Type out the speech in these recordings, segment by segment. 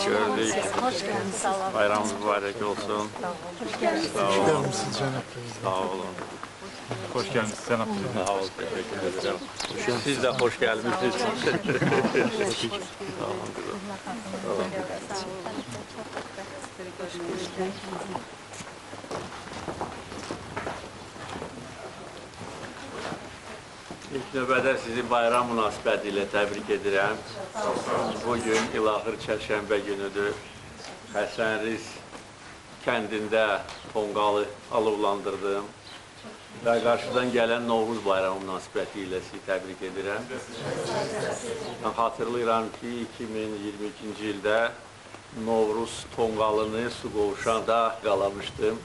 gördük. Hoş geldiniz. Bayramınız mübarek olsun. Hoş geldiniz. Sağ olun. Sağ olun. Hoş geldiniz Cenab Bey. Sağ olun. Teşekkür ederim. Siz de hoş gelmişsiniz. Sağ olun. İlk növbədə sizi bayram münasibəti ilə təbrik edirəm. Bugün İlahır Çərşənbə günüdür. Həsənriz kəndində tonqalı alovlandırdım və qarşıdan gələn Novruz bayramı münasibəti ilə sizi təbrik edirəm. Mən xatırlayıram ki, 2022-ci ildə Novruz tonqalını su qovuşanda qalamışdım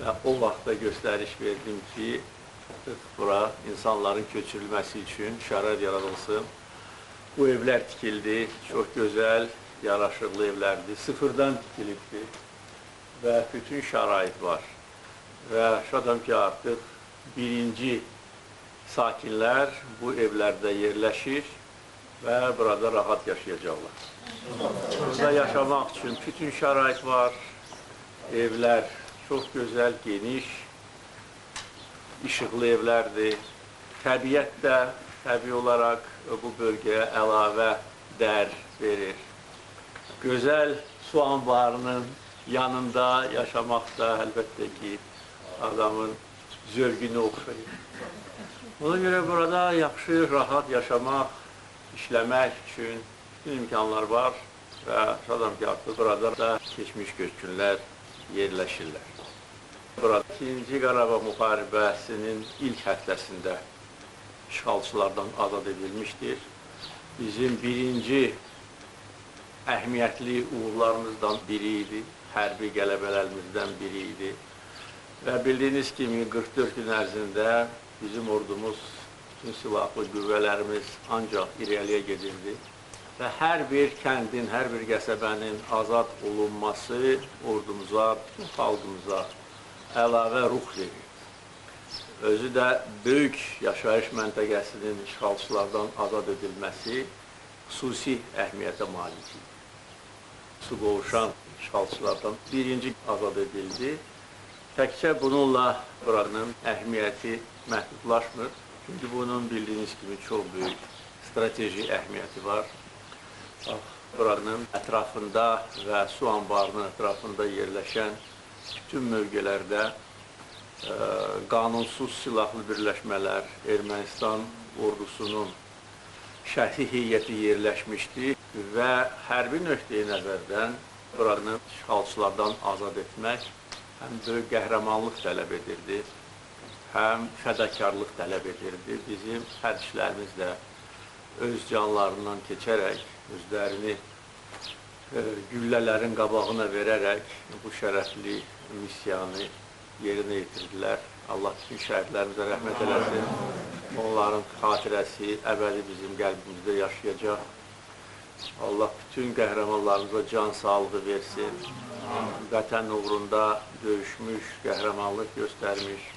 və o vaxtda göstəriş verdim ki, bura insanların köçürülməsi üçün şərait yaradılsın. Bu evlər tikildi, çox gözəl, yaraşıqlı evlərdir, sıfırdan tikilibdir və bütün şərait var. Və şadam ki, artıq birinci sakinlər bu evlərdə yerləşir və burada rahat yaşayacaqlar. Burada yaşamaq üçün bütün şərait var, evlər çox gözəl, geniş, işıqlı evlərdir. Təbiət də təbii olaraq bu bölgəyə əlavə dəyər verir. Gözəl su anbarının yanında yaşamaq da əlbəttə ki, adamın zövqünü oxşayır. Ona görə burada yaxşı, rahat yaşamaq, işləmək üçün bütün imkanlar var və şadam ki, artıq burada da keçmiş köçkünlər yerləşirlər. Burada 2-ci Qarabağ müharibəsinin ilk həftəsində işğalçılardan azad edilmişdir. Bizim birinci əhəmiyyətli uğurlarımızdan biri idi, hərbi qələbələrimizdən biri idi. Və bildiyiniz kimi 44 gün ərzində bizim ordumuz, bütün silahlı qüvvələrimiz ancaq irəliyə gedirdi. Və hər bir kəndin, hər bir qəsəbənin azad olunması ordumuza, bütün xalqımıza əlavə ruh verir. Özü də böyük yaşayış məntəqəsinin işğalçılardan azad edilməsi xüsusi əhəmiyyətə malikdir. Su qovuşan işğalçılardan birinci azad edildi. Təkcə bununla buranın əhəmiyyəti məhdudlaşmır. Çünki bunun bildiyiniz kimi çox böyük strateji əhəmiyyəti var. Buranın ətrafında və su anbarının ətrafında yerləşən bütün mövqelərdə qanunsuz silahlı birləşmələr, Ermənistan ordusunun şərhi heyəti yerləşmişdi və hərbi nöqteyi nəzərdən buranı işğalçılardan azad etmək həm böyük qəhrəmanlıq tələb edirdi, həm fədakarlıq tələb edirdi. Bizim hərbçilərimiz də öz canlarından keçərək, özlərini güllələrin qabağına verərək bu şərəfli missiyanı yerinə yetirdilər. Allah bütün şəhidlərimizə rəhmət eləsin. Onların xatirəsi əbədi bizim qəlbimizdə yaşayacaq. Allah bütün qəhrəmanlarımıza can sağlığı versin. Vətən uğrunda döyüşmüş, qəhrəmanlıq göstərmiş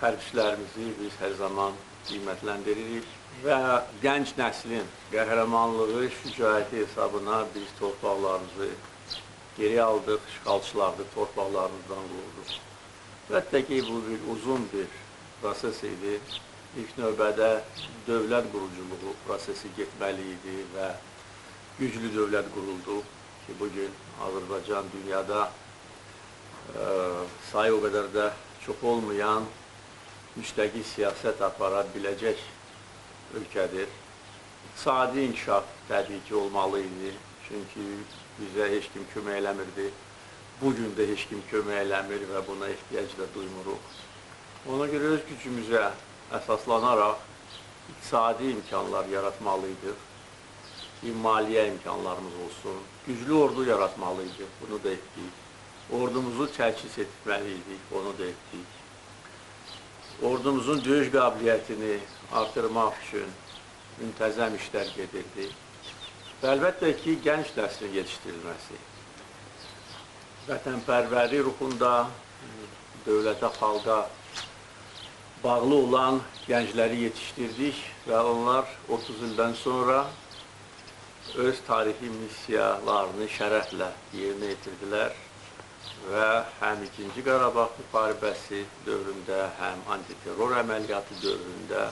hərbçilərimizi biz hər zaman qiymətləndiririk. Və gənc nəslin qəhrəmanlığı, şücaəti hesabına biz torpaqlarımızı geri aldıq, işğalçılardı, torpaqlarımızdan qurduq. Əlbəttə ki, bu bir uzun bir proses idi. İlk növbədə dövlət quruculuğu prosesi getməli idi və güclü dövlət quruldu ki, bugün Azərbaycan dünyada sayı o qədər də çox olmayan müstəqil siyasət apara biləcək ölkədir. İqtisadi inkişaf təbii ki, olmalı idi. Çünki bizə heç kim kömək eləmirdi. Bugün də heç kim kömək eləmir və buna ehtiyac da duymuruq. Ona görə öz gücümüzə əsaslanaraq iqtisadi imkanlar yaratmalıydıq. Maliyyə imkanlarımız olsun. Güclü ordu yaratmalıydıq, bunu da etdik. Ordumuzu təchiz etməliydik, onu da etdik. Ordumuzun döyüş qabiliyyətini artırmaq üçün müntəzəm işlər gedirdi. Və əlbəttə ki, gənc nəslin yetişdirilməsi. Vətənpərvəri ruhunda, dövlətə, xalqa bağlı olan gəncləri yetişdirdik və onlar 30 ildən sonra öz tarixi missiyalarını şərəflə yerinə yetirdilər və həm 2-ci Qarabağ müharibəsi dövründə, həm antiterror əməliyyatı dövründə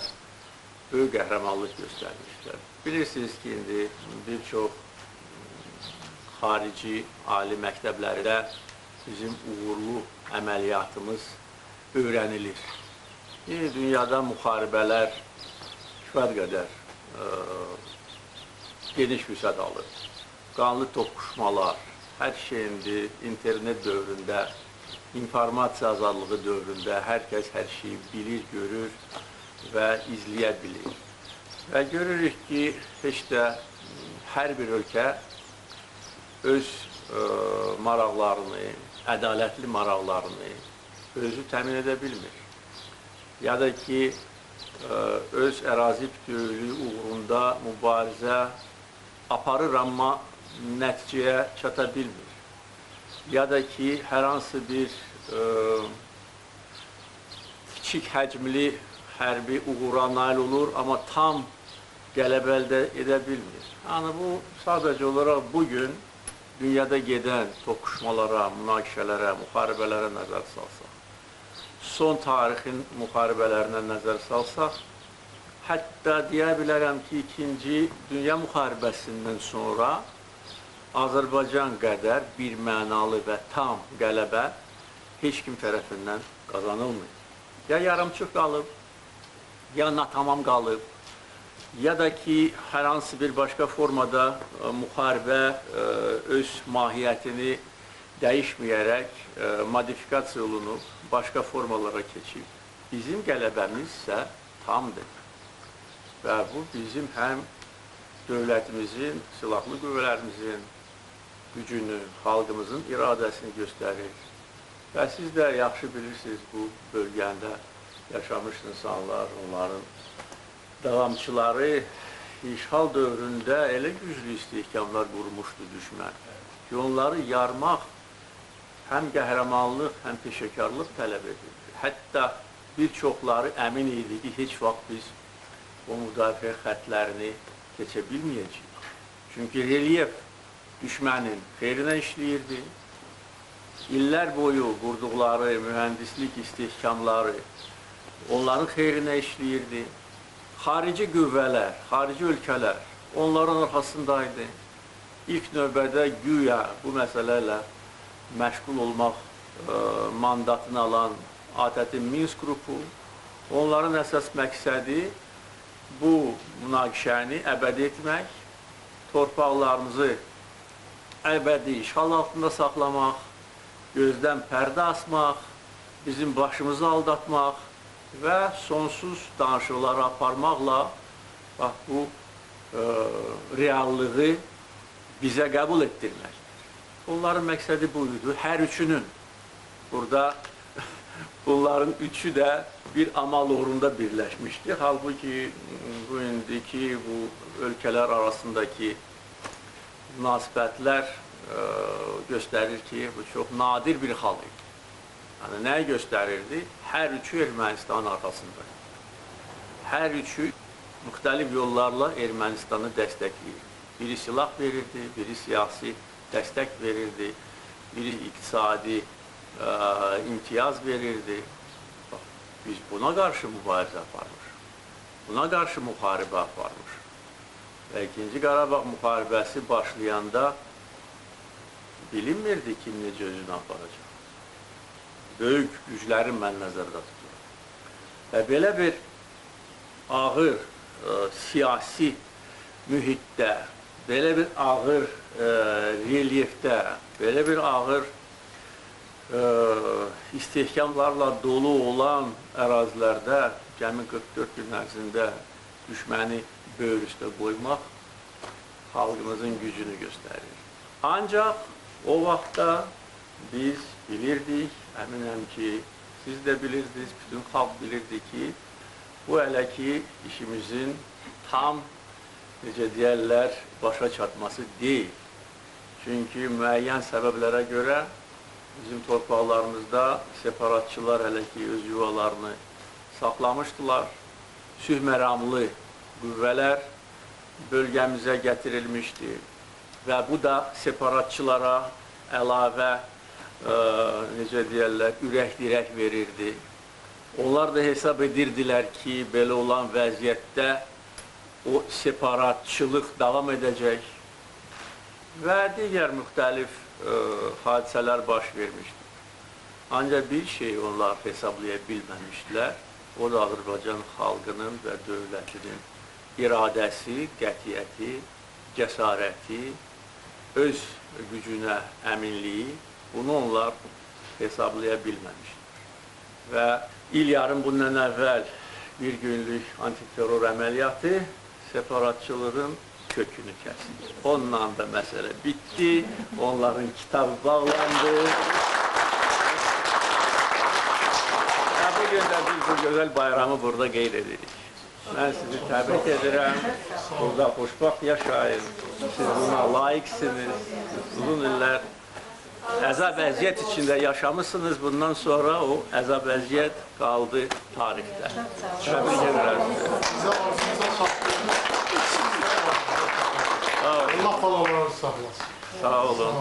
böyük qəhrəmanlıq göstərmişlər. Bilirsiniz ki, indi bir çox xarici ali məktəblərdə bizim uğurlu əməliyyatımız öyrənilir. Dünyada müharibələr kifayət qədər geniş vüsət alır. Qanlı toqquşmalar, hər şey indi internet dövründə, informasiya azadlığı dövründə hər kəs hər şeyi bilir, görür və izləyə bilir. Və görürük ki, heç də hər bir ölkə öz maraqlarını, ədalətli maraqlarını özü təmin edə bilmir. Ya da ki, öz ərazi bütövlüyü uğrunda mübarizə aparır, amma nəticəyə çata bilmir. Ya da ki, hər hansı bir kiçik həcmli hərbi uğura nail olur, amma tam qələbə əldə edə bilmir. Yəni, bu sadəcə olaraq bugün dünyada gedən toqquşmalara, münaqişələrə, müharibələrə nəzər salsaq, son tarixin müharibələrinə nəzər salsaq, hətta deyə bilərəm ki, 2-ci Dünya müharibəsindən sonra Azərbaycan qədər bir mənalı və tam qələbə heç kim tərəfindən qazanılmır. Ya yarımçıq qalıb, ya natamam qalıb, ya da ki, hər hansı bir başqa formada müharibə öz mahiyyətini dəyişməyərək modifikasiya olunub, başqa formalara keçib. Bizim qələbəmiz isə tamdır. Və bu bizim həm dövlətimizin, silahlı qüvvələrimizin gücünü, xalqımızın iradəsini göstərir. Və siz də yaxşı bilirsiniz, bu bölgəndə yaşamış insanlar, onların davamçıları işğal dövründə elə güclü istehkamlar qurmuşdu düşmən ki, onları yarmaq həm qəhrəmanlıq, həm peşəkarlıq tələb edirdi. Hətta bir çoxları əmin idi ki, heç vaxt biz o müdafiə xətlərini keçə bilməyəcəyik. Çünki relyef düşmənin xeyrinə işləyirdi. İllər boyu qurduqları mühəndislik istehkamları onların xeyrinə işləyirdi. Xarici qüvvələr, xarici ölkələr onların arxasındaydı. İlk növbədə güya bu məsələlə məşğul olmaq mandatını alan ATƏT-in Minsk qrupu, onların əsas məqsədi bu münaqişəni əbədi etmək, torpaqlarımızı əbədi işğal altında saxlamaq, gözdən pərdə asmaq, bizim başımızı aldatmaq və sonsuz danışıqları aparmaqla bu reallığı bizə qəbul etdirmək. Onların məqsədi buydu, hər üçünün. Burada bunların üçü də bir amal uğrunda birləşmişdir. Halbuki bu indiki bu ölkələr arasındakı münasibətlər göstərir ki, bu çox nadir bir hal idi. Yəni, nəyi göstərirdi? Hər üçü Ermənistanın arxasında. Hər üçü müxtəlif yollarla Ermənistanı dəstəkləyir. Biri silah verirdi, biri siyasi dəstək verirdi, biri iqtisadi imtiyaz verirdi. Biz buna qarşı mübarizə aparmış, buna qarşı müharibə aparmış. Və 2-ci Qarabağ müharibəsi başlayanda bilinmirdi kim necə özünü aparacaq. Böyük güclərin mən nəzərdə tutuyorum. Və belə bir ağır siyasi mühitdə, belə bir ağır relyefdə, belə bir ağır istehkamlarla dolu olan ərazilərdə cəmi 44 gün ərzində düşməni böyür üstə qoymaq xalqımızın gücünü göstərir. Ancaq o vaxtda biz bilirdik, əminəm ki, siz də bilirdiniz, bütün xalq bilirdi ki, bu hələ ki işimizin tam, necə deyərlər, başa çatması deyil. Çünki müəyyən səbəblərə görə bizim torpaqlarımızda separatçılar hələ ki öz yuvalarını saxlamışdılar. Sülh məramlı qüvvələr bölgəmizə gətirilmişdi və bu da separatçılara əlavə necə deyərlər, ürək-dirək verirdi. Onlar da hesab edirdilər ki, belə olan vəziyyətdə o separatçılıq davam edəcək və digər müxtəlif hadisələr baş vermişdi. Ancaq bir şey onlar hesablaya bilməmişdilər, o da Azərbaycan xalqının və dövlətinin iradəsi, qətiyyəti, cəsarəti, öz gücünə əminliyi, bunu onlar hesablaya bilməmişdir. Və il yarım bundan əvvəl bir günlük antiterror əməliyyatı separatçılığın kökünü kəsdi. Onunla da məsələ bitdi, onların kitabı bağlandı. Və bugün də biz bu gözəl bayramı burada qeyd edirik. Mən sizi təbrik edirəm, burada xoşbaxt yaşayın, siz buna layiqsiniz, uzun illər əzab əziyyət içində yaşamışsınız, bundan sonra o əzab əziyyət qaldı tarixdə. Təbrik edirəm sizi. Allah balalarınızı saxlasın. Sağ olun.